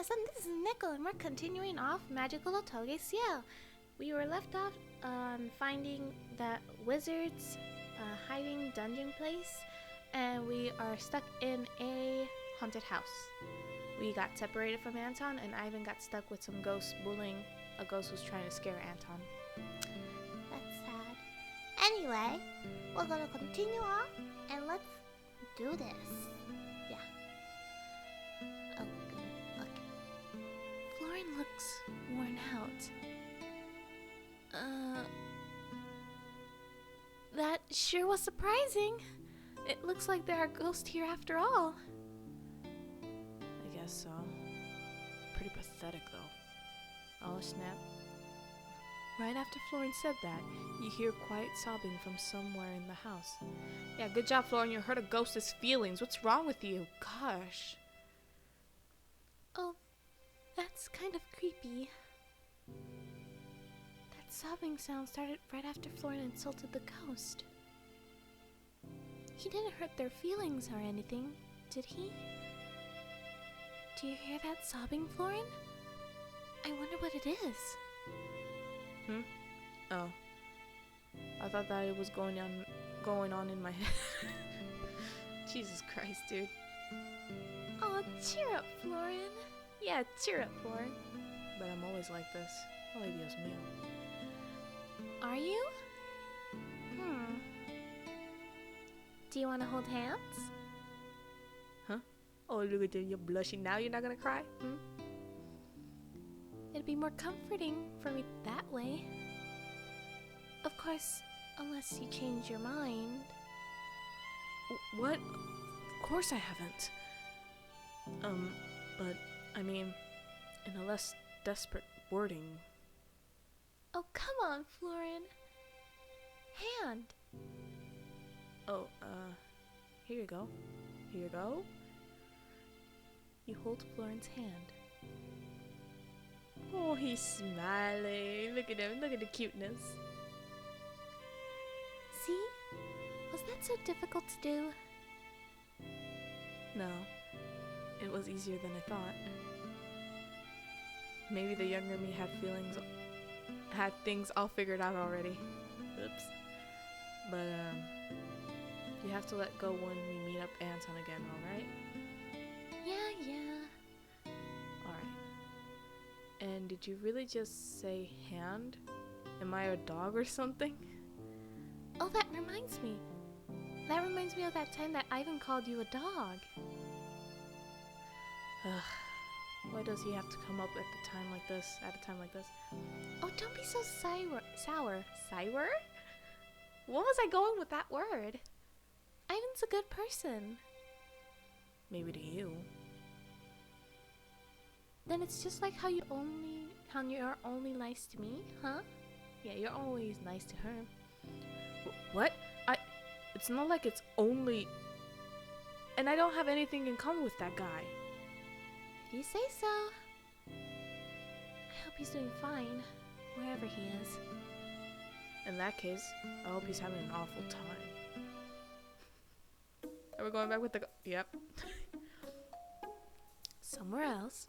Batensan, this is Neko, and we're continuing off Magical Otoge Ciel. We were left off on finding that wizard's hiding dungeon place, and we are stuck in a haunted house. We got separated from Anton, and Ivan got stuck with some ghosts bullying a ghost who's trying to scare Anton. That's sad. Anyway, we're gonna continue on, and let's do this. Yeah. Oh, good. Okay. Florin looks worn out. That sure was surprising. It looks like there are ghosts here after all. I guess so. Pretty pathetic though. Oh snap. Right after Florin said that, you hear quiet sobbing from somewhere in the house. Yeah, good job, Florin. You hurt a ghost's feelings. What's wrong with you? Gosh. Oh, that's kind of creepy. That sobbing sound started right after Florin insulted the ghost. He didn't hurt their feelings or anything, did he? Do you hear that sobbing, Florin? I wonder what it is. Oh. I thought that it was going on in my head. Jesus Christ, dude. Oh, cheer up, Florin. Yeah, cheer up, Florin. But I'm always like this. Ay, Dios mío. Are you? Do you want to hold hands? Huh? Oh, look at you. You're blushing now. You're not gonna cry? It'd be more comforting for me that way. Of course, unless you change your mind. What? Of course I haven't. But, I mean, in a less desperate wording. Oh, come on, Florin. Hand. Oh, here you go. Here you go. You hold Florin's hand. Oh, he's smiling. Look at him. Look at the cuteness. See? Was that so difficult to do? No. It was easier than I thought. Maybe the younger me had things all figured out already. Oops. But, you have to let go when we meet up Anton again, alright? Yeah. Alright. And did you really just say hand? Am I a dog or something? Oh, that reminds me. That reminds me of that time that Ivan called you a dog. Why does he have to come up at a time like this? Oh, don't be so sour. Sour? What was I going with that word? Ivan's a good person. Maybe to you. Then it's just like how you're only nice to me, huh? Yeah, you're always nice to her. What? It's not like it's only... And I don't have anything in common with that guy. If you say so. I hope he's doing fine, wherever he is. In that case, I hope he's having an awful time. Are we going back with the... Yep. Somewhere else,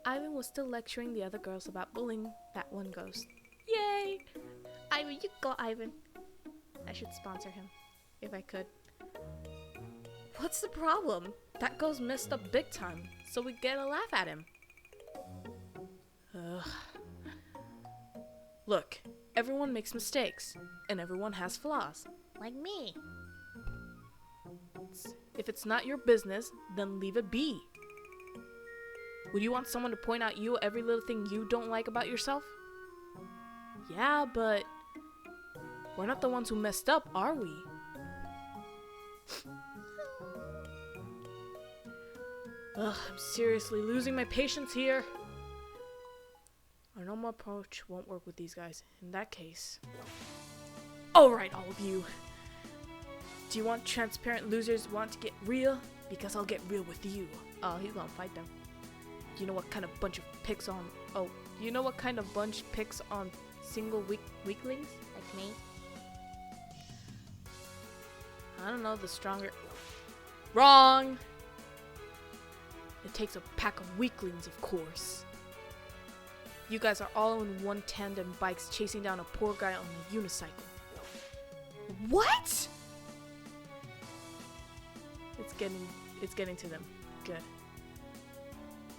Ivan was still lecturing the other girls about bullying that one ghost. Yay! Ivan, you go, Ivan. I should sponsor him, if I could. What's the problem? That ghost messed up big time, so we get a laugh at him. Ugh. Look, everyone makes mistakes, and everyone has flaws. Like me. If it's not your business, then leave it be. Would you want someone to point out you every little thing you don't like about yourself? Yeah, but we're not the ones who messed up, are we? Ugh, I'm seriously losing my patience here. Our normal approach won't work with these guys. In that case... Alright, all of you. Do you want transparent losers want to get real? Because I'll get real with you. Oh, he's gonna fight them. You know what kind of bunch of picks on... Oh, you know what kind of bunch picks on single weaklings? Like me. I don't know, the stronger... Wrong! It takes a pack of weaklings, of course. You guys are all in one tandem bikes chasing down a poor guy on a unicycle. What? It's getting to them. Good.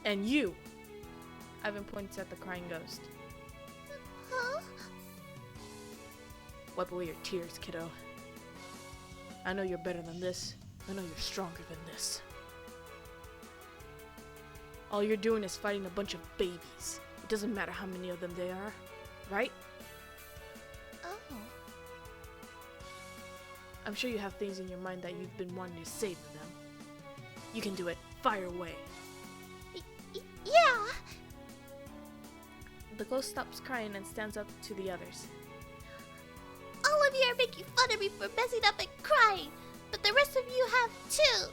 And you! Ivan points at the crying ghost. Huh? Wipe away your tears, kiddo. I know you're better than this. I know you're stronger than this. All you're doing is fighting a bunch of babies. It doesn't matter how many of them there are, right? Oh. I'm sure you have things in your mind that you've been wanting to say to them. You can do it. Fire away. Yeah. The ghost stops crying and stands up to the others. All of you are making fun of me for messing up and crying, but the rest of you have too.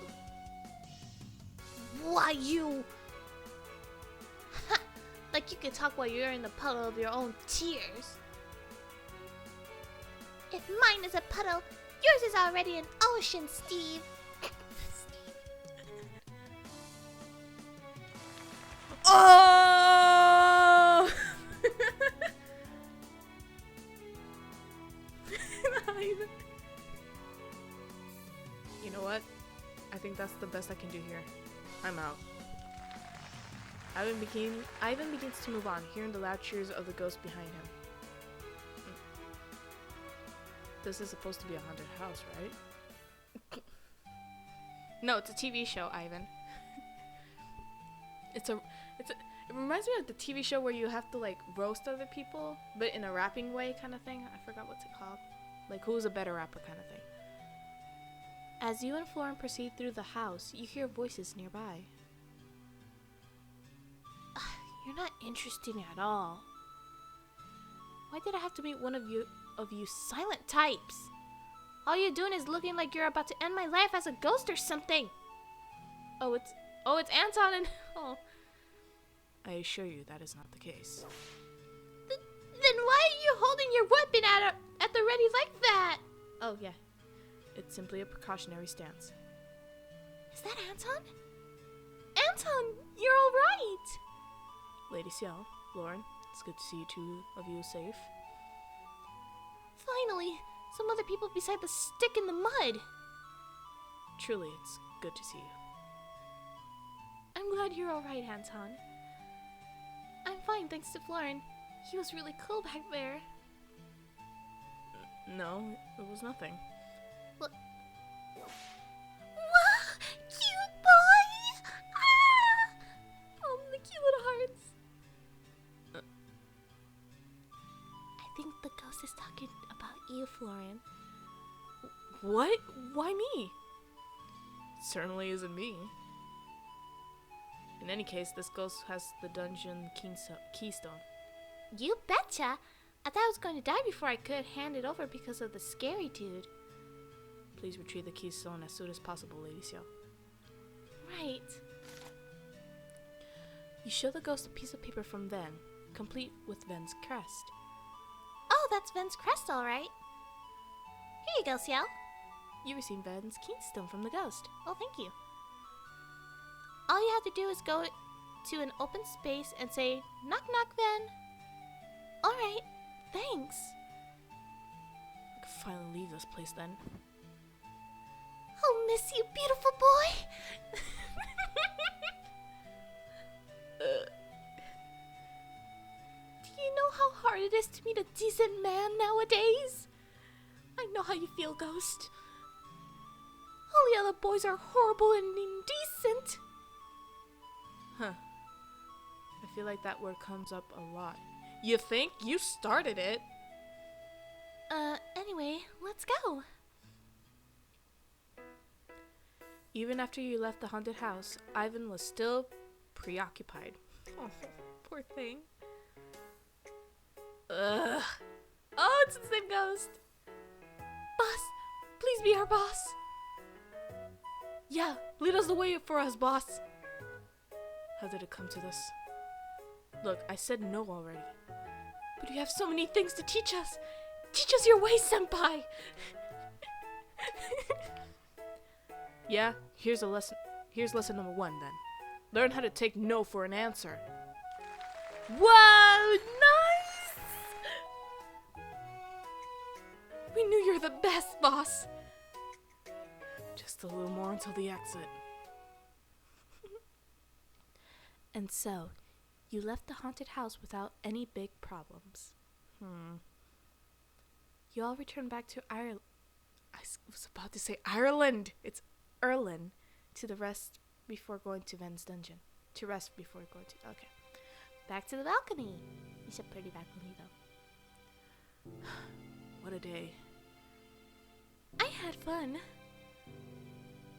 Why you? Like you can talk while you're in the puddle of your own tears. If mine is a puddle, yours is already an ocean, Steve. Oh! You know what? I think that's the best I can do here. I'm out. Ivan begins to move on, hearing the loud cheers of the ghost behind him. This is supposed to be a haunted house, right? No, it's a TV show, Ivan. It reminds me of the TV show where you have to like roast other people, but in a rapping way kind of thing. I forgot what's it called. Like who's a better rapper kind of thing. As you and Florin proceed through the house, you hear voices nearby. You're not interesting at all. Why did I have to meet one of you silent types? All you're doing is looking like you're about to end my life as a ghost or something. Oh, it's Anton and I assure you that is not the case. Then why are you holding your weapon at the ready like that? Oh yeah, it's simply a precautionary stance. Is that Anton? Anton, you're all right. Lady Ciel, Lauren, it's good to see two of you safe. Finally, some other people beside the stick in the mud. Truly, it's good to see you. I'm glad you're all right, Anton. I'm fine, thanks to Florin. He was really cool back there. No, it was nothing. What? Wow, cute boy! Ah! Oh, the cute little hearts. I think the ghost is talking about you, Florin. What? Why me? Certainly isn't me. In any case, this ghost has the dungeon keystone. You betcha! I thought I was going to die before I could hand it over because of the scary dude. Please retrieve the keystone as soon as possible, Lady Ciel. Right. You show the ghost a piece of paper from Ven, complete with Ven's crest. Oh, that's Ven's crest, all right. Here you go, Ciel. You receive Ven's keystone from the ghost. Oh, thank you. All you have to do is go to an open space and say, knock knock, Ven. All right, thanks. I can finally leave this place then. I'll miss you, beautiful boy. Do you know how hard it is to meet a decent man nowadays? I know how you feel, Ghost. All the other boys are horrible and indecent. Huh. I feel like that word comes up a lot. You think? You started it. Anyway, let's go. Even after you left the haunted house, Ivan was still preoccupied. Oh, poor thing. Ugh. Oh, it's the same ghost. Boss, please be our boss. Yeah, lead us the way for us, boss. How did it come to this? Look, I said no already. But you have so many things to teach us. Teach us your ways, senpai. Yeah, here's lesson number 1 then. Learn how to take no for an answer. Wow, nice! We knew you're the best, boss. Just a little more until the exit. And so, you left the haunted house without any big problems. You all returned back to Ireland. I was about to say Ireland. It's Erlin. To the rest before going to Ven's dungeon. To rest before going to... Okay. Back to the balcony. It's a pretty balcony, though. What a day. I had fun.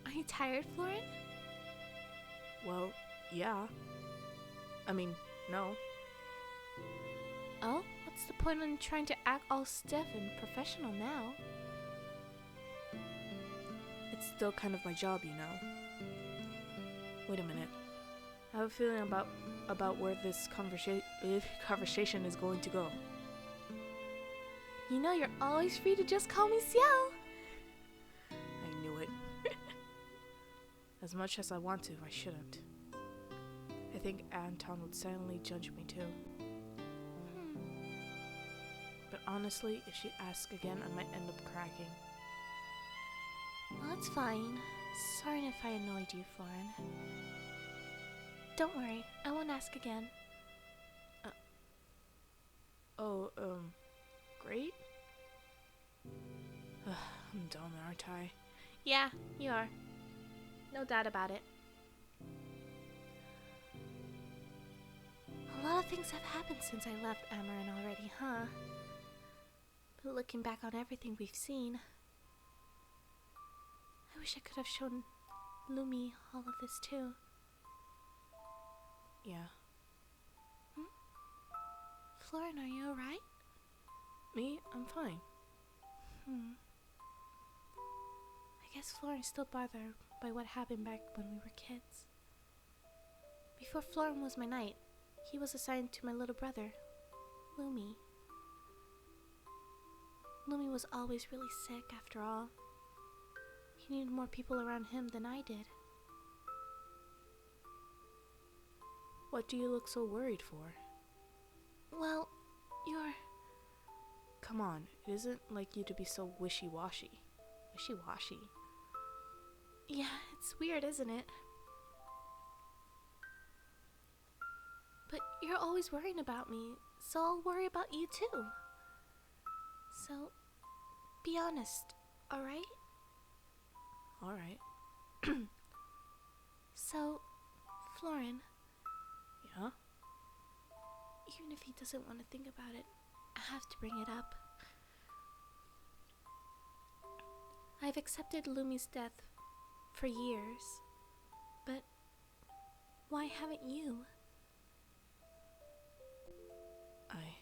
Are you tired, Florin? Well, yeah. I mean, no. Oh, what's the point in trying to act all stiff and professional now? It's still kind of my job, you know. Wait a minute. I have a feeling about where this conversation is going to go. You know you're always free to just call me Ciel. I knew it. As much as I want to, I shouldn't. I think Anton would silently judge me too. But honestly, if she asks again, I might end up cracking. Well, it's fine. Sorry if I annoyed you, Florin. Don't worry, I won't ask again. Great? I'm dumb, aren't I? Yeah, you are. No doubt about it. A lot of things have happened since I left Amarin already, huh? But looking back on everything we've seen, I wish I could have shown Lumi all of this too. Yeah. Florin, are you alright? Me? I'm fine. I guess Florin's still bothered by what happened back when we were kids. Before Florin was my knight, he was assigned to my little brother, Lumi. Lumi was always really sick after all. He needed more people around him than I did. What do you look so worried for? Well, you're... Come on, it isn't like you to be so wishy-washy. Wishy-washy? Yeah, it's weird, isn't it? But you're always worrying about me, so I'll worry about you too. So, be honest, alright? Alright. So, Florin, Yeah? even if he doesn't want to think about it, I have to bring it up. I've accepted Lumi's death for years, but why haven't you? I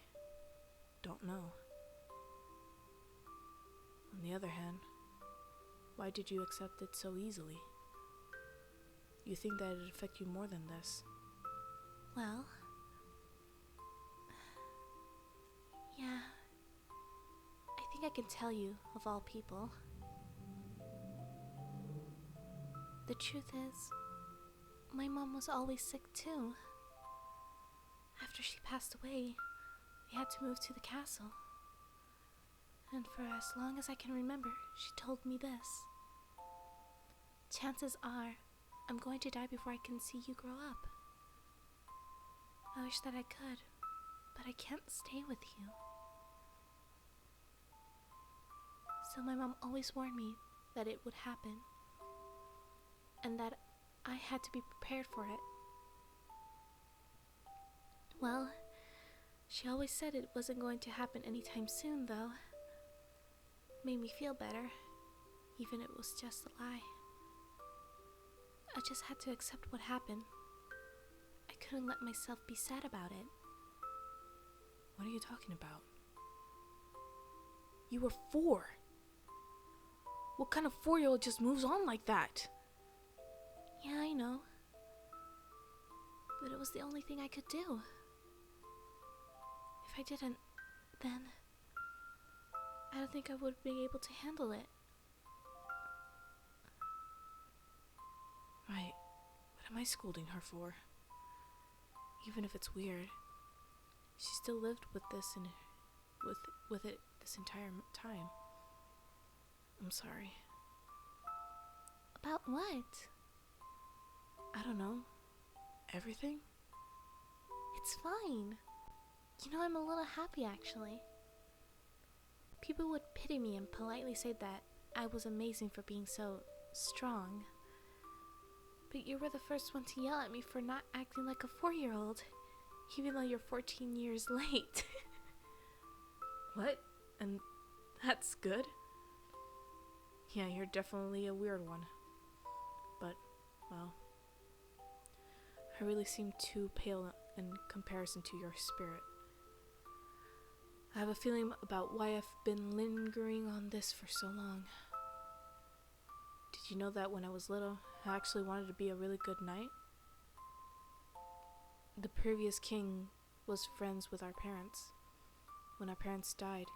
don't know. On the other hand, why did you accept it so easily? You think that it'd affect you more than this? Well, yeah, I think I can tell you of all people. The truth is, my mom was always sick too. After she passed away, we had to move to the castle. And for as long as I can remember, she told me this. Chances are, I'm going to die before I can see you grow up. I wish that I could, but I can't stay with you. So my mom always warned me that it would happen, and that I had to be prepared for it. Well, she always said it wasn't going to happen anytime soon, though. Made me feel better, even if it was just a lie. I just had to accept what happened. I couldn't let myself be sad about it. What are you talking about? You were 4. What kind of 4-year-old just moves on like that? Yeah, I know. But it was the only thing I could do. If I didn't, then I don't think I would be able to handle it. Right. What am I scolding her for? Even if it's weird, she still lived with this and with it this entire time. I'm sorry. About what? I don't know. Everything? It's fine. You know, I'm a little happy actually. People would pity me and politely say that I was amazing for being so strong. But you were the first one to yell at me for not acting like a 4-year-old, even though you're 14 years late. What? And that's good? Yeah, you're definitely a weird one. But, well, I really seem too pale in comparison to your spirit. I have a feeling about why I've been lingering on this for so long. Did you know that when I was little, I actually wanted to be a really good knight? The previous king was friends with our parents. When our parents died,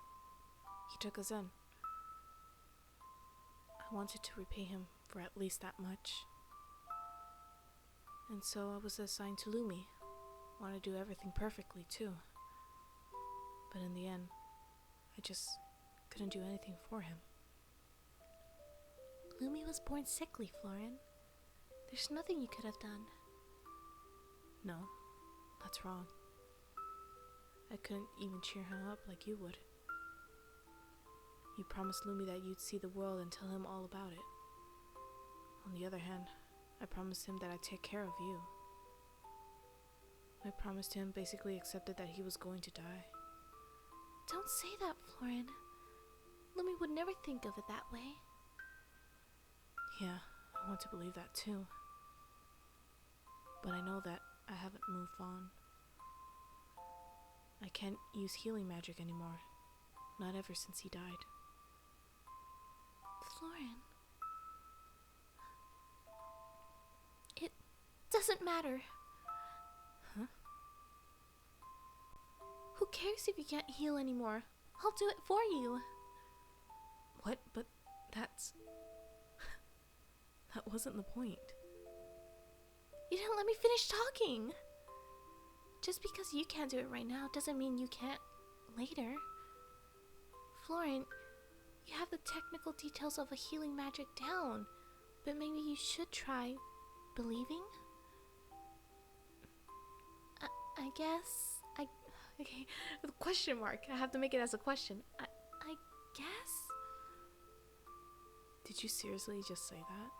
he took us in. I wanted to repay him for at least that much. And so I was assigned to Lumi. Wanted to do everything perfectly, too. But in the end, I just couldn't do anything for him. Lumi was born sickly, Florin. There's nothing you could have done. No, that's wrong. I couldn't even cheer him up like you would. You promised Lumi that you'd see the world and tell him all about it. On the other hand, I promised him that I'd take care of you. I promised him basically accepted that he was going to die. Don't say that, Florin. Lumi would never think of it that way. Yeah, I want to believe that too. But I know that I haven't moved on. I can't use healing magic anymore. Not ever since he died. Florin. It doesn't matter. Huh? Who cares if you can't heal anymore? I'll do it for you. What? But that's... that wasn't the point. You didn't let me finish talking. Just because you can't do it right now doesn't mean you can't later. Florin, you have the technical details of a healing magic down, but maybe you should try believing? I guess. Okay, with a question mark. I have to make it as a question. I guess? Did you seriously just say that?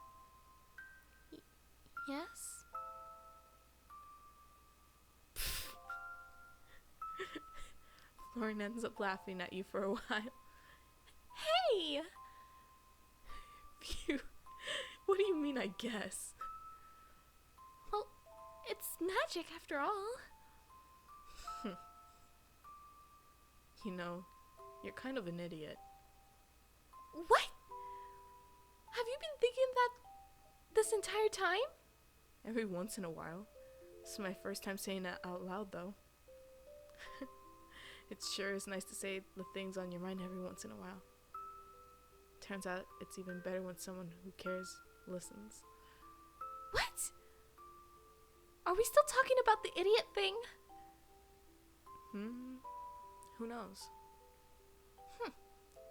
Yes? Lauren ends up laughing at you for a while. Hey! Phew. What do you mean, I guess? Well, it's magic after all. You know, you're kind of an idiot. What? Have you been thinking that this entire time? Every once in a while. This is my first time saying that out loud, though. It sure is nice to say the things on your mind every once in a while. Turns out it's even better when someone who cares listens. What? Are we still talking about the idiot thing? Who knows?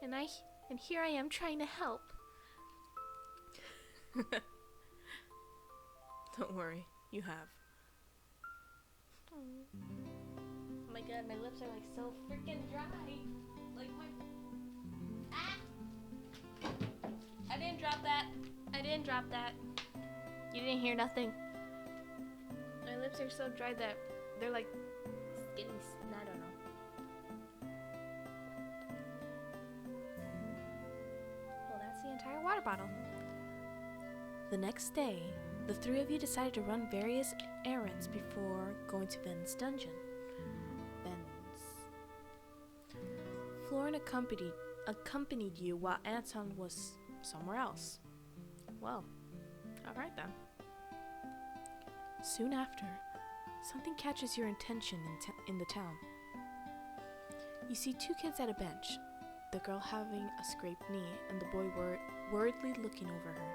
And here I am trying to help. Don't worry, you have. Oh my god, my lips are like so freaking dry. Like my... Ah! I didn't drop that. You didn't hear nothing. My lips are so dry that they're like skinny. I don't know. Well, that's the entire water bottle. The next day, the three of you decided to run various errands before going to Ben's dungeon. Florin accompanied you while Anton was somewhere else. Well, alright then. Soon after, something catches your attention in the town. You see two kids at a bench, the girl having a scraped knee and the boy worriedly looking over her.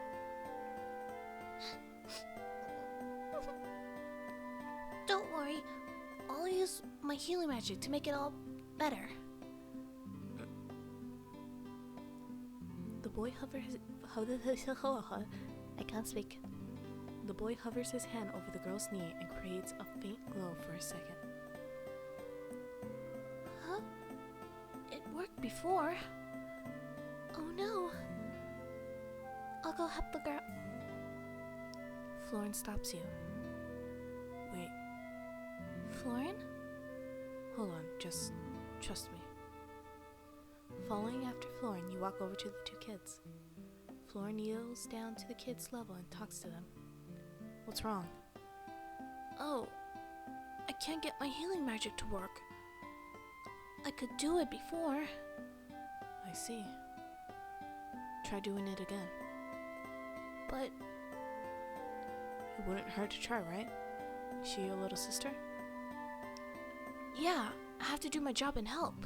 worry. I'll use my healing magic to make it all better. The boy hovers. I can't speak. The boy hovers his hand over the girl's knee and creates a faint glow for a second. Huh? It worked before. Oh no. I'll go help the girl. Florin stops you. Wait. Florin? Hold on, just trust me. Following after Florin, you walk over to the two kids. Florin kneels down to the kids' level and talks to them. What's wrong? Oh, I can't get my healing magic to work. I could do it before. I see. Try doing it again. But it wouldn't hurt to try, right? Is she your little sister? Yeah, I have to do my job and help.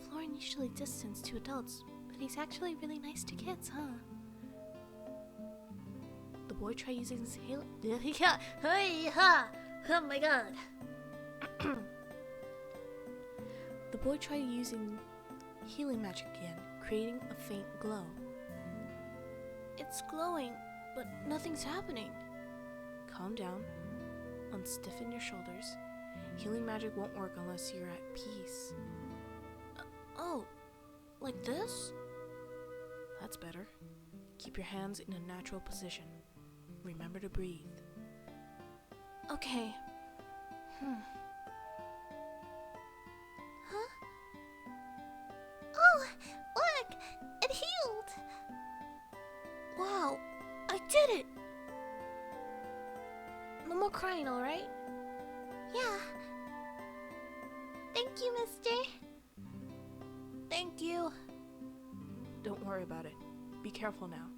Florin usually distance to adults, but he's actually really nice to kids, huh? The boy tried using his healing. Oh my god. The boy tried using healing magic again, creating a faint glow. It's glowing, but nothing's happening. Calm down. Unstiffen your shoulders. Healing magic won't work unless you're at peace. Oh, like this? That's better. Keep your hands in a natural position. Remember to breathe. Okay. Huh? Oh, look! It healed! Wow, I did it! No more crying, alright? Yeah. Thank you, mister. Thank you. Don't worry about it. Be careful now.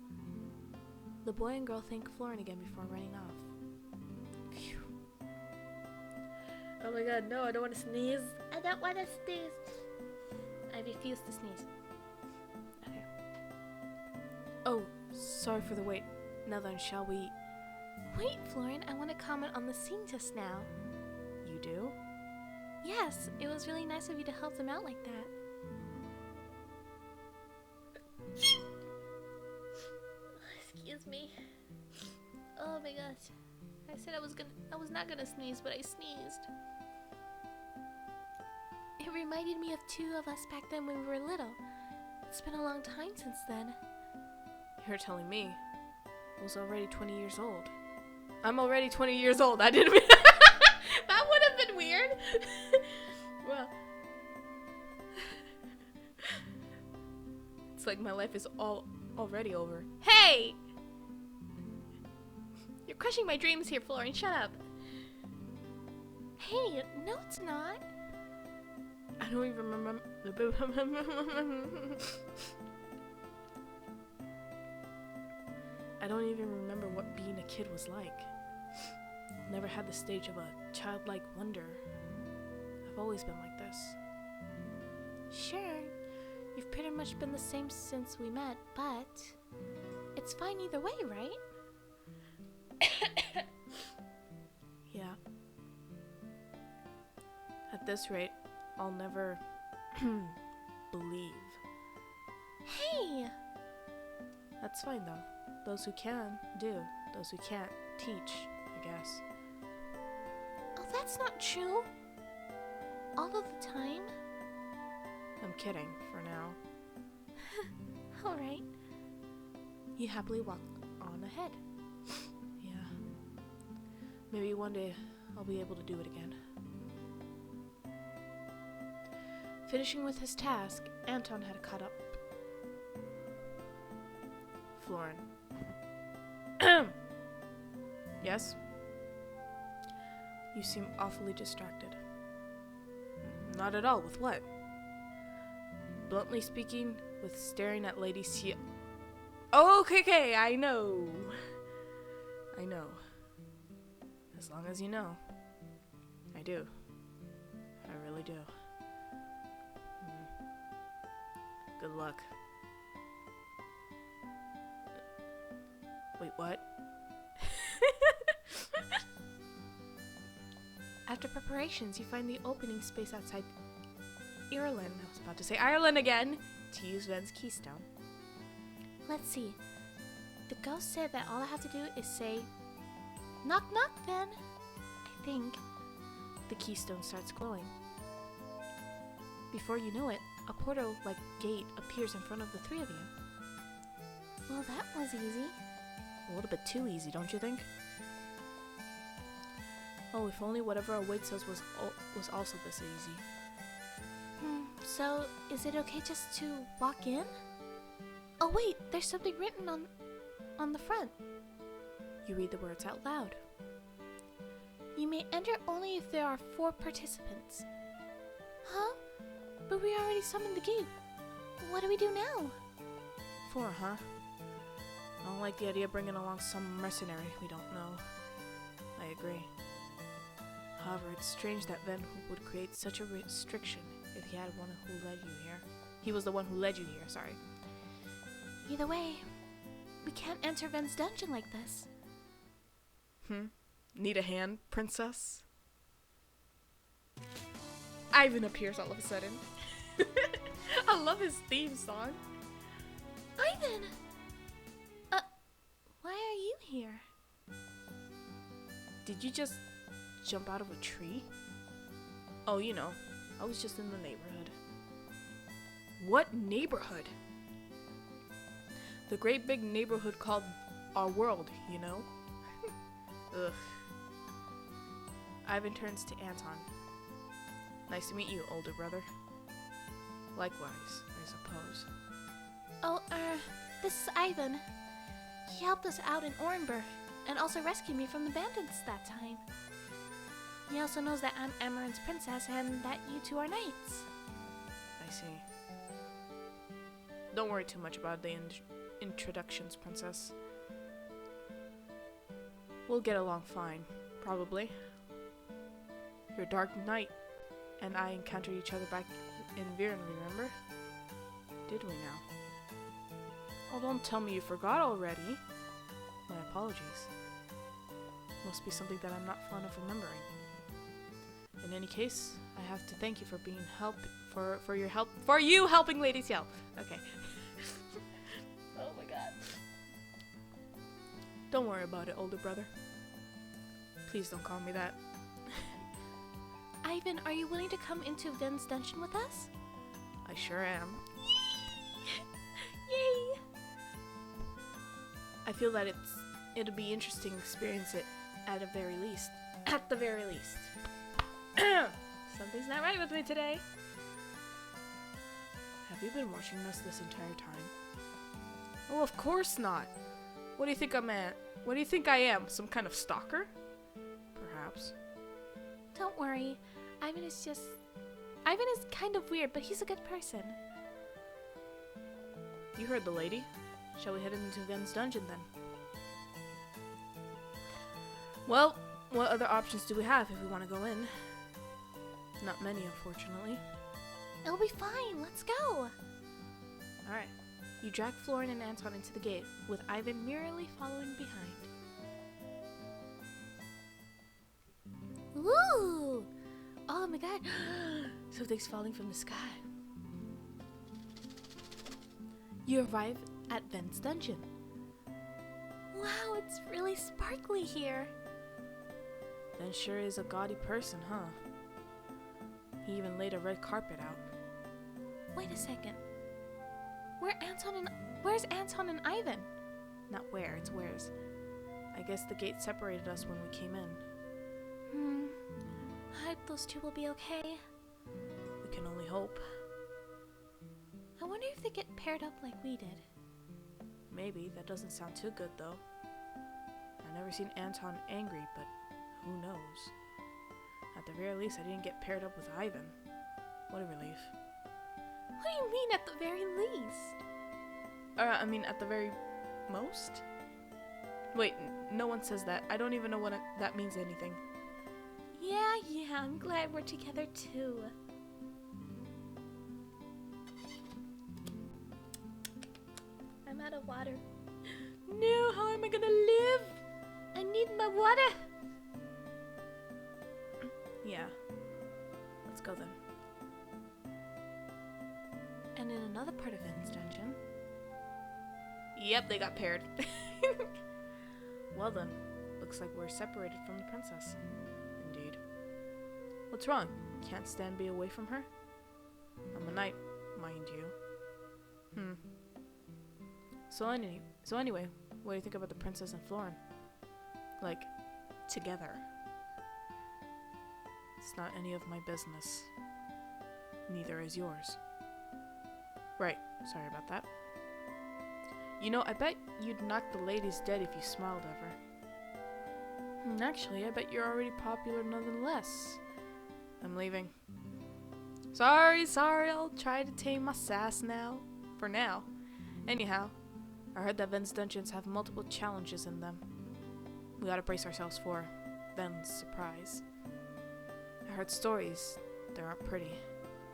The boy and girl thank Florin again before running off. Phew. Oh my god, no, I don't want to sneeze. I don't want to sneeze. I refuse to sneeze. Okay. Oh, sorry for the wait. Now then, shall we... Wait, Florin, I want to comment on the scene just now. You do? Yes, it was really nice of you to help them out like that. Excuse me. Oh my gosh. I said I was not gonna sneeze, but I sneezed. It reminded me of two of us back then when we were little. It's been a long time since then. You're telling me. I was already 20 years old. I'm already 20 years old. I didn't mean that would have been weird. Well, it's like my life is already over. Hey! You're crushing my dreams here, Florin. Shut up. Hey, no it's not. I don't even remember. I don't even remember what being a kid was like. Never had the stage of a childlike wonder. I've always been like this. Sure, you've pretty much been the same since we met, but it's fine either way, right? Yeah. At this rate, I'll never believe. Hey! That's fine though. Those who can, do. Those who can't, teach, I guess. Oh, that's not true. All of the time. I'm kidding, for now. Alright. You happily walk on ahead. Yeah. Maybe one day I'll be able to do it again. Finishing with his task, Anton had caught up. Florin. Yes? You seem awfully distracted. Not at all. With what? Bluntly speaking, with staring at Lady Ciel. Oh, okay, I know. I know. As long as you know. I do. I really do. Good luck. Wait, what? preparations, you find the opening space outside Ireland. I was about to say Ireland again, to use Ven's keystone. Let's see. The ghost said that all I have to do is say, knock knock then. I think. The keystone starts glowing. Before you know it, a portal-like gate appears in front of the three of you. Well, that was easy. A little bit too easy, don't you think? Oh, if only whatever awaits us was also this easy. So, is it okay just to walk in? Oh wait, there's something written on the front. You read the words out loud. You may enter only if there are 4 participants. Huh? But we already summoned the gate. What do we do now? 4, huh? I don't like the idea of bringing along some mercenary we don't know. I agree. However, it's strange that Ven would create such a restriction if he had one who led you here. He was the one who led you here, sorry. Either way, we can't enter Ven's dungeon like this. Need a hand, princess? Ivan appears all of a sudden. I love his theme song. Ivan! Why are you here? Did you just jump out of a tree? Oh, you know, I was just in the neighborhood. What neighborhood? The great big neighborhood called our world, you know? Ugh. Ivan turns to Anton. Nice to meet you, older brother. Likewise, I suppose. Oh, this is Ivan. He helped us out in Orenburg and also rescued me from the bandits that time. He also knows that I'm Amaranth's princess and that you two are knights. I see. Don't worry too much about the introductions, princess. We'll get along fine, probably. You're a dark knight, and I encountered each other back in Viren, remember? Did we now? Oh, don't tell me you forgot already. My apologies. Must be something that I'm not fond of remembering. In any case, I have to thank you for being for you helping Lady Ciel. Okay. Oh my god. Don't worry about it, older brother. Please don't call me that. Ivan, are you willing to come into Ven's dungeon with us? I sure am. Yay! I feel that it'll be interesting to experience it at the very least. At the very least. Something's not right with me today. Have you been watching us this entire time? Oh, of course not. What do you think I'm at? What do you think I am? Some kind of stalker? Perhaps. Don't worry. Ivan is kind of weird, but he's a good person. You heard the lady. Shall we head into Ven's dungeon then? Well, what other options do we have if we want to go in? Not many, unfortunately. It'll be fine. Let's go. Alright. You drag Florin and Anton into the gate, with Ivan merely following behind. Ooh! Oh my god. Something's falling from the sky. You arrive at Ven's dungeon. Wow, it's really sparkly here. Ven sure is a gaudy person, huh? He even laid a red carpet out. Wait a second. Where's Anton and Ivan? Not where, it's where's. I guess the gate separated us when we came in. I hope those two will be okay. We can only hope. I wonder if they get paired up like we did. Maybe. That doesn't sound too good, though. I've never seen Anton angry, but who knows? At the very least, I didn't get paired up with Ivan. What a relief. What do you mean, at the very least? I mean, at the very most? Wait, no one says that. I don't even know what that means anything. Yeah, I'm glad we're together too. I'm out of water. No, how am I gonna live? I need my water. Yeah. Let's go then. And in another part of Ven's dungeon. Yep, they got paired. Well then, looks like we're separated from the princess. Indeed. What's wrong? Can't stand be away from her? I'm a knight, mind you. So anyway, what do you think about the princess and Florin? Like, together. It's not any of my business. Neither is yours. Right, sorry about that. You know, I bet you'd knock the ladies dead if you smiled ever. Actually, I bet you're already popular nonetheless. I'm leaving. Sorry, I'll try to tame my sass now. For now. Anyhow, I heard that Ven's dungeons have multiple challenges in them. We gotta brace ourselves for Ven's surprise. I heard stories. They aren't pretty.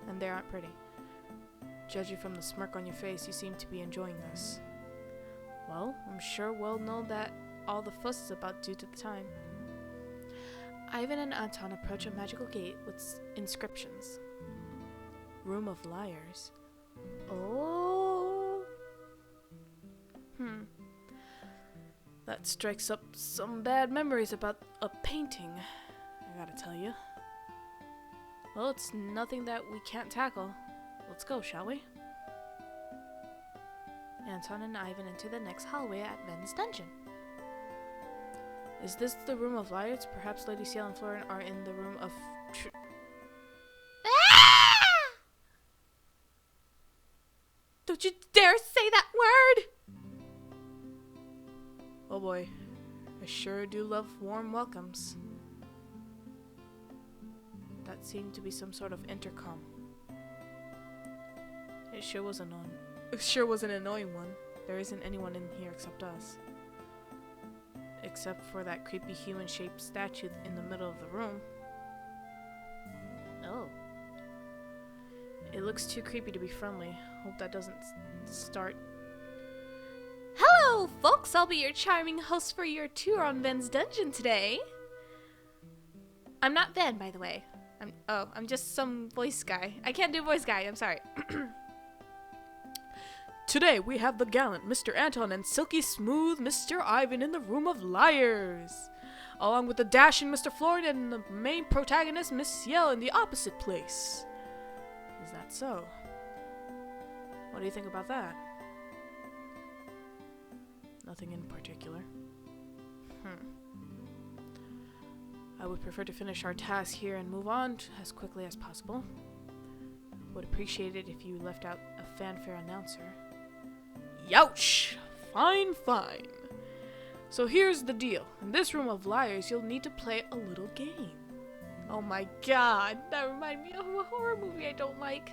And they aren't pretty. Judging from the smirk on your face, you seem to be enjoying this. Well, I'm sure we'll know that all the fuss is about due to the time. Ivan and Anton approach a magical gate with inscriptions. Room of Liars. Oh. That strikes up some bad memories about a painting, I gotta tell you. Well, it's nothing that we can't tackle. Let's go, shall we? Anton and Ivan enter the next hallway at Ven's dungeon. Is this the Room of Liars? Perhaps Lady Ciel and Florin are in the Room of Don't you dare say that word! Oh boy, I sure do love warm welcomes. That seemed to be some sort of intercom. It sure was an annoying one. There isn't anyone in here except us. Except for that creepy human-shaped statue in the middle of the room. Oh. It looks too creepy to be friendly. Hope that doesn't start. Hello, folks! I'll be your charming host for your tour on Ven's dungeon today. I'm not Ven, by the way. I'm just some voice guy. I can't do voice guy, I'm sorry. Today we have the gallant Mr. Anton and silky smooth Mr. Ivan in the Room of Liars, along with the dashing Mr. Florin and the main protagonist Miss Ciel in the opposite place. Is that so? What do you think about that? Nothing in particular. I would prefer to finish our task here and move on as quickly as possible. Would appreciate it if you left out a fanfare announcer. Youch! Fine. So here's the deal. In this Room of Liars, you'll need to play a little game. Oh my god, that reminded me of a horror movie I don't like.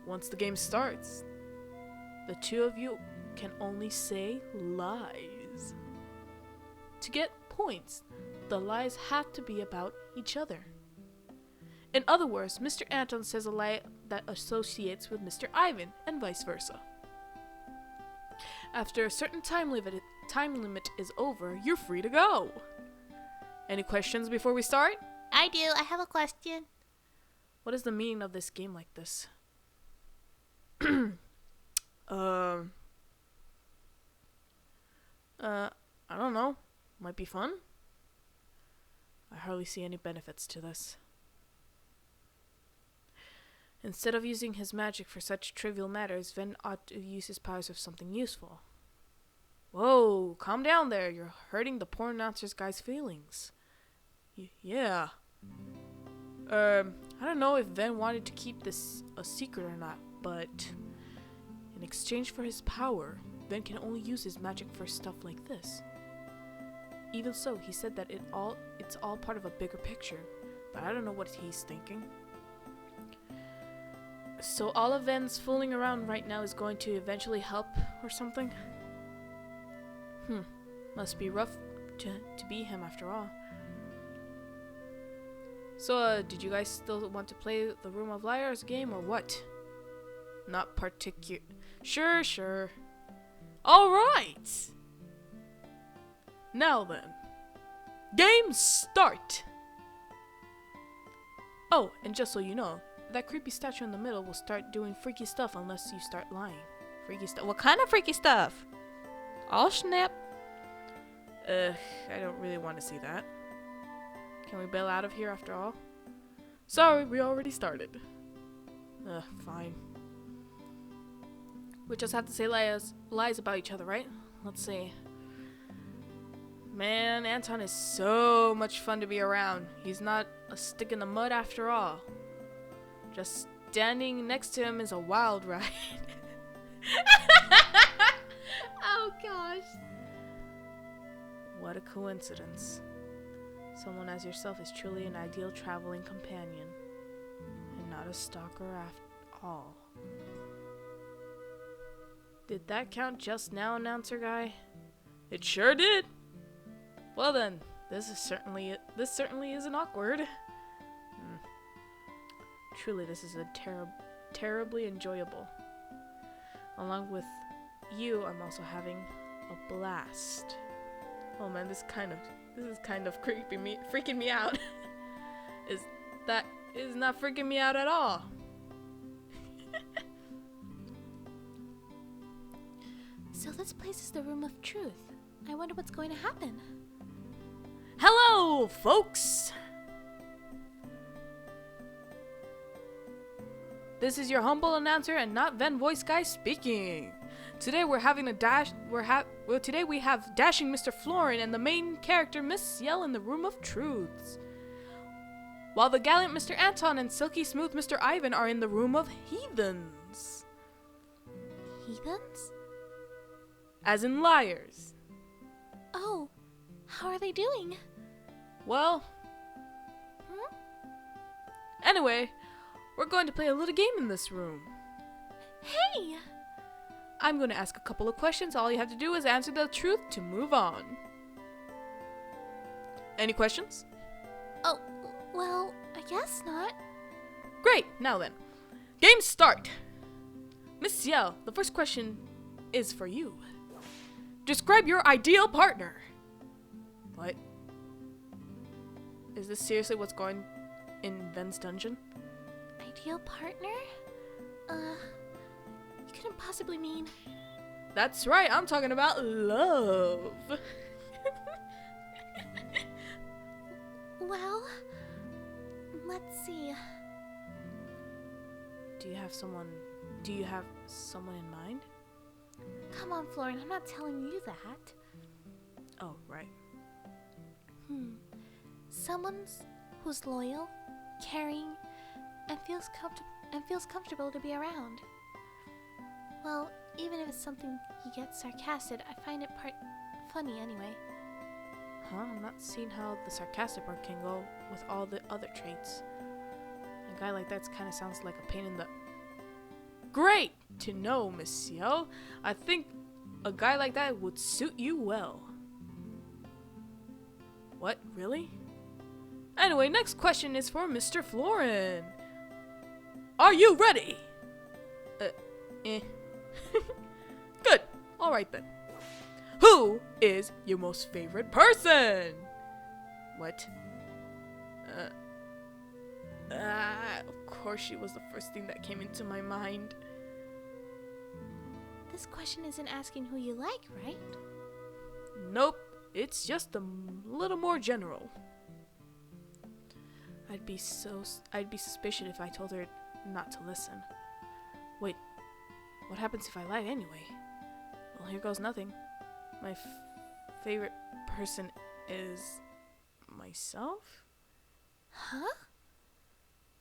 Once the game starts, the two of you can only say lies. To get points, the lies have to be about each other. In other words, Mr. Anton says a lie that associates with Mr. Ivan, and vice versa. After a certain time limit is over, you're free to go. Any questions before we start? I do. I have a question. What is the meaning of this game like this? I don't know. Might be fun. I hardly see any benefits to this. Instead of using his magic for such trivial matters, Ven ought to use his powers for something useful. Whoa, calm down there. You're hurting the poor announcer's guy's feelings. Yeah. I don't know if Ven wanted to keep this a secret or not, but in exchange for his power, Ven can only use his magic for stuff like this. Even so, he said that it's all part of a bigger picture, but I don't know what he's thinking. So all of Ven's fooling around right now is going to eventually help or something? Must be rough to be him after all. So, did you guys still want to play the Room of Liars game or what? Not particular. Sure. Alright! Now then. Game start! Oh, and just so you know, that creepy statue in the middle will start doing freaky stuff unless you start lying. Freaky stuff? What kind of freaky stuff? I'll snap. I don't really want to see that. Can we bail out of here after all? Sorry, we already started. Fine. We just have to say lies about each other, right? Let's see. Man, Anton is so much fun to be around. He's not a stick in the mud after all. Just standing next to him is a wild ride. Oh gosh. What a coincidence. Someone as yourself is truly an ideal traveling companion. And not a stalker after all. Did that count just now, announcer guy? It sure did. Well then, this certainly isn't awkward. Truly, this is a terribly enjoyable. Along with you, I'm also having a blast. Oh man, this is kind of freaking me out. Is not freaking me out at all. So this place is the Room of Truth. I wonder what's going to happen. Hello, folks! This is your humble announcer and not Ven Voice Guy speaking. Today we're having today we have dashing Mr. Florin and the main character Miss Ciel in the Room of Truths. While the gallant Mr. Anton and silky smooth Mr. Ivan are in the Room of Heathens. Heathens? As in liars. Oh, how are they doing? Well, anyway, we're going to play a little game in this room. Hey! I'm going to ask a couple of questions. All you have to do is answer the truth to move on. Any questions? Oh, well, I guess not. Great, now then. Game start! Miss Ciel, the first question is for you. Describe your ideal partner. What? Is this seriously what's going in Ven's dungeon? Ideal partner? You couldn't possibly mean... That's right, I'm talking about love. Well, let's see. Do you have someone in mind? Come on, Florin, I'm not telling you that. Oh, right. Someone who's loyal, caring, and feels comfortable to be around. Well, even if it's something he gets sarcastic, I find it funny anyway. Huh? I'm not seeing how the sarcastic part can go with all the other traits. A guy like that kind of sounds like a pain in the... Great to know, Miss Ciel. I think a guy like that would suit you well. What? Really? Anyway, next question is for Mr. Florin. Are you ready? Good. Alright then. Who is your most favorite person? What? Of course she was the first thing that came into my mind. This question isn't asking who you like, right? Nope. It's just a little more general. I'd be suspicious if I told her not to listen. Wait, what happens if I lie anyway? Well, here goes nothing. My favorite person is myself? Huh?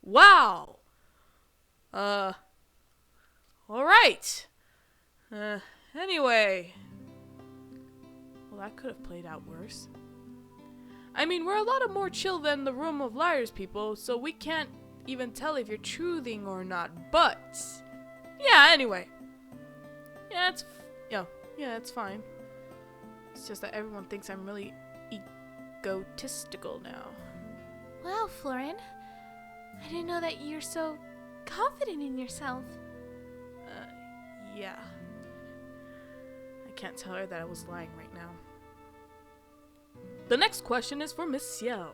Wow! Alright! Anyway. Well, that could have played out worse. I mean, we're a lot more chill than the Room of Liars people, so we can't even tell if you're truthing or not, but... Yeah, anyway. Yeah, it's fine. It's just that everyone thinks I'm really egotistical now. Wow, Florin. I didn't know that you're so confident in yourself. Yeah. I can't tell her that I was lying right now. The next question is for Miss Ciel.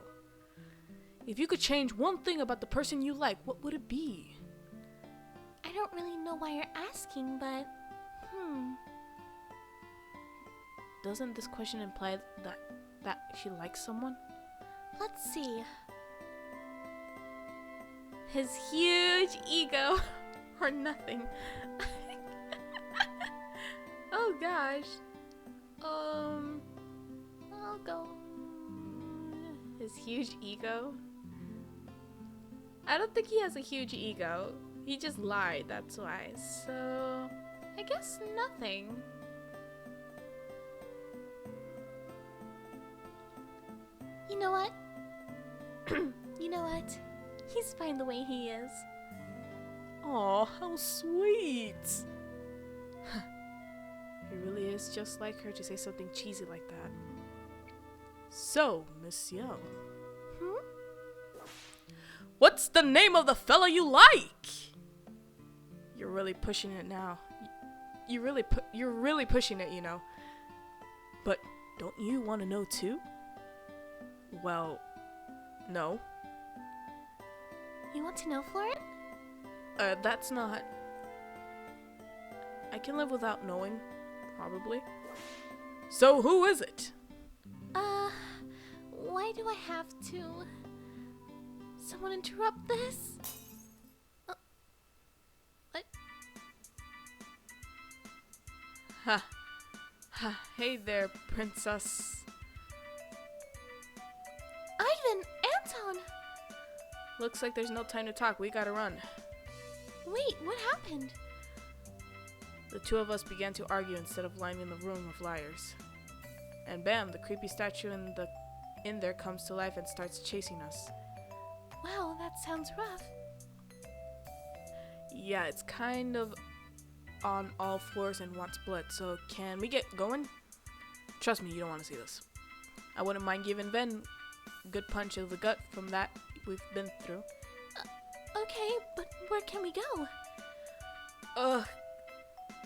If you could change one thing about the person you like, what would it be? I don't really know why you're asking, but Doesn't this question imply that she likes someone? let's see. His huge ego or nothing. Oh gosh. I'll go his huge ego. I don't think he has a huge ego. He just lied, that's why. So, I guess nothing. You know what? You know what? He's fine the way he is. Aw, how sweet! He really is just like her to say something cheesy like that. So, Miss Ciel, what's the name of the fella you like? You're really pushing it now. You're really pushing it, you know. But don't you want to know too? Well, no. You want to know, Florent? That's not... I can live without knowing, probably. So who is it? Why do I have to? Someone interrupt this? What? Ha. Ha. Hey there, princess. Ivan! Anton! Looks like there's no time to talk. We gotta run. Wait, what happened? The two of us began to argue instead of lying in the room of liars. And bam, the creepy statue in there comes to life and starts chasing us. Wow, that sounds rough. Yeah, it's kind of on all fours and wants blood. So can we get going? Trust me, you don't want to see this. I wouldn't mind giving Ben a good punch of the gut from that we've been through. Okay, but where can we go? Ugh.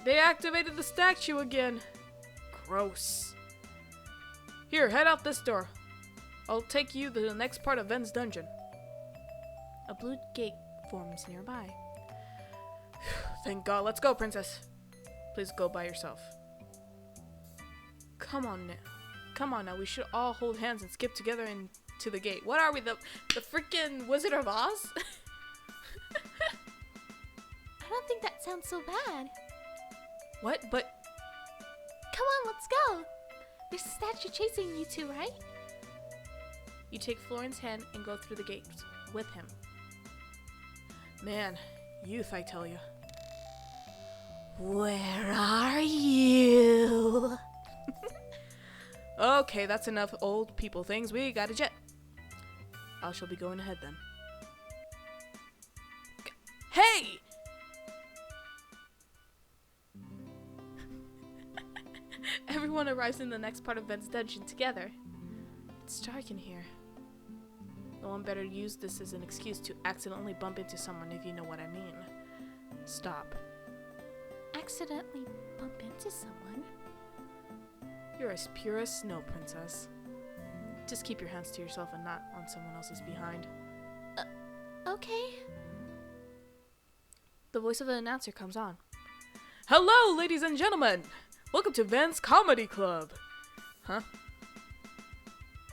They activated the statue again. Gross. Here, head out this door. I'll take you to the next part of Ven's dungeon. A blue gate forms nearby. Thank God. Let's go, princess. Please go by yourself. Come on now. We should all hold hands and skip together into the gate. What are we, the freaking Wizard of Oz? I don't think that sounds so bad. What? But... Come on, let's go. There's a statue chasing you two, right? You take Florent's hand and go through the gates with him. Man, youth, I tell you. Where are you? Okay, that's enough old people things. We got a jet. I shall be going ahead then. Hey! Everyone arrives in the next part of Ben's dungeon together. It's dark in here. No one better use this as an excuse to accidentally bump into someone, if you know what I mean. Stop. Accidentally bump into someone? You're as pure as snow, princess. Just keep your hands to yourself and not on someone else's behind. Okay. The voice of the announcer comes on. Hello, ladies and gentlemen! Welcome to Ven's Comedy Club! Huh?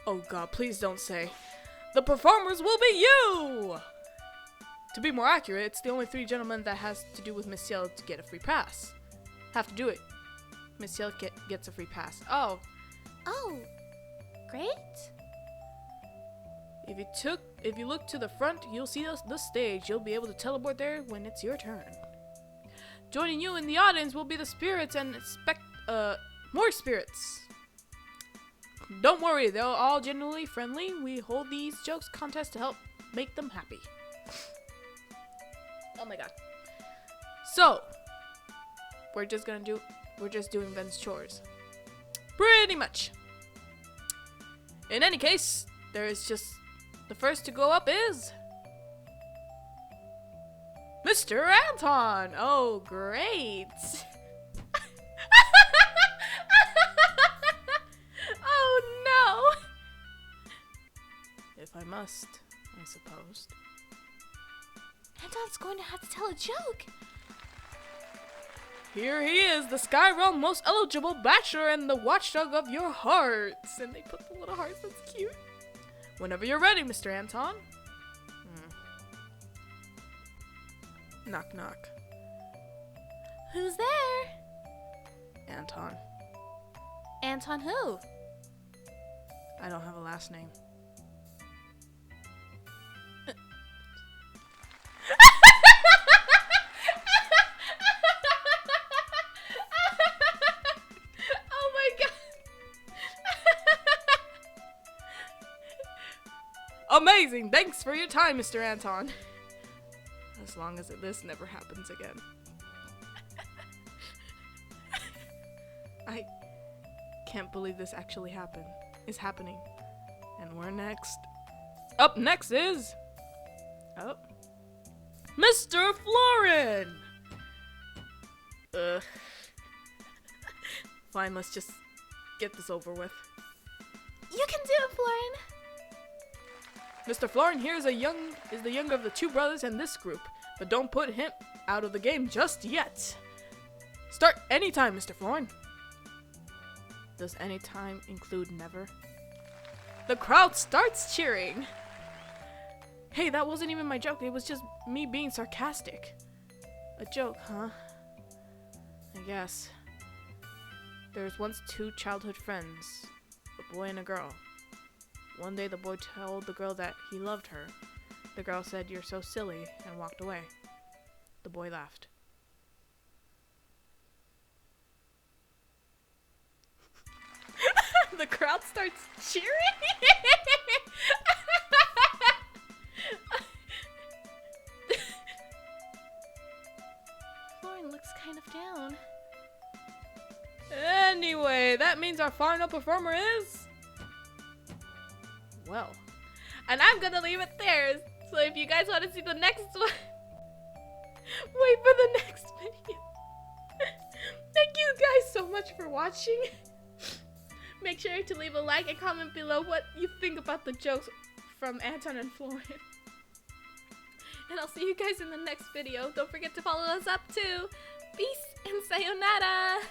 Oh god, please don't say. The performers will be you! To be more accurate, it's the only three gentlemen that has to do with Miss Ciel to get a free pass. Have to do it. Miss Ciel gets a free pass. Oh. Oh. Great. If you look to the front, you'll see the stage. You'll be able to teleport there when it's your turn. Joining you in the audience will be the spirits and more spirits. Don't worry, they're all genuinely friendly. We hold these jokes contests to help make them happy. Oh my god. So, we're just doing Ven's chores. Pretty much. In any case, the first to go up is Mr. Anton. Oh, great. Oh no. If I must, I suppose. Anton's going to have to tell a joke. Here he is, the Sky Realm most eligible bachelor and the watchdog of your hearts. And they put the little hearts, that's cute. Whenever you're ready, Mr. Anton. Knock, knock. Who's there? Anton. Anton who? I don't have a last name. Oh my god. Amazing! Thanks for your time, Mr. Anton. As long as this never happens again. I can't believe this actually is happening. And we're next. Up next is... Oh. Mr. Florin! Ugh. Fine, let's just get this over with. You can do it, Florin. Mr. Florin here is the younger of the two brothers in this group, but don't put him out of the game just yet. Start anytime, Mr. Florin. Does anytime include never? The crowd starts cheering. Hey, that wasn't even my joke. It was just me being sarcastic. A joke, huh? I guess. There was once two childhood friends, a boy and a girl. One day the boy told the girl that he loved her. The girl said, "You're so silly," and walked away. The boy laughed. The crowd starts cheering. Florin looks kind of down. Anyway, that means our final performer is... Well. And I'm gonna leave it there. So if you guys want to see the next one, wait for the next video. Thank you guys so much for watching. Make sure to leave a like and comment below what you think about the jokes from Anton and Florin. And I'll see you guys in the next video. Don't forget to follow us up too. Peace and sayonara.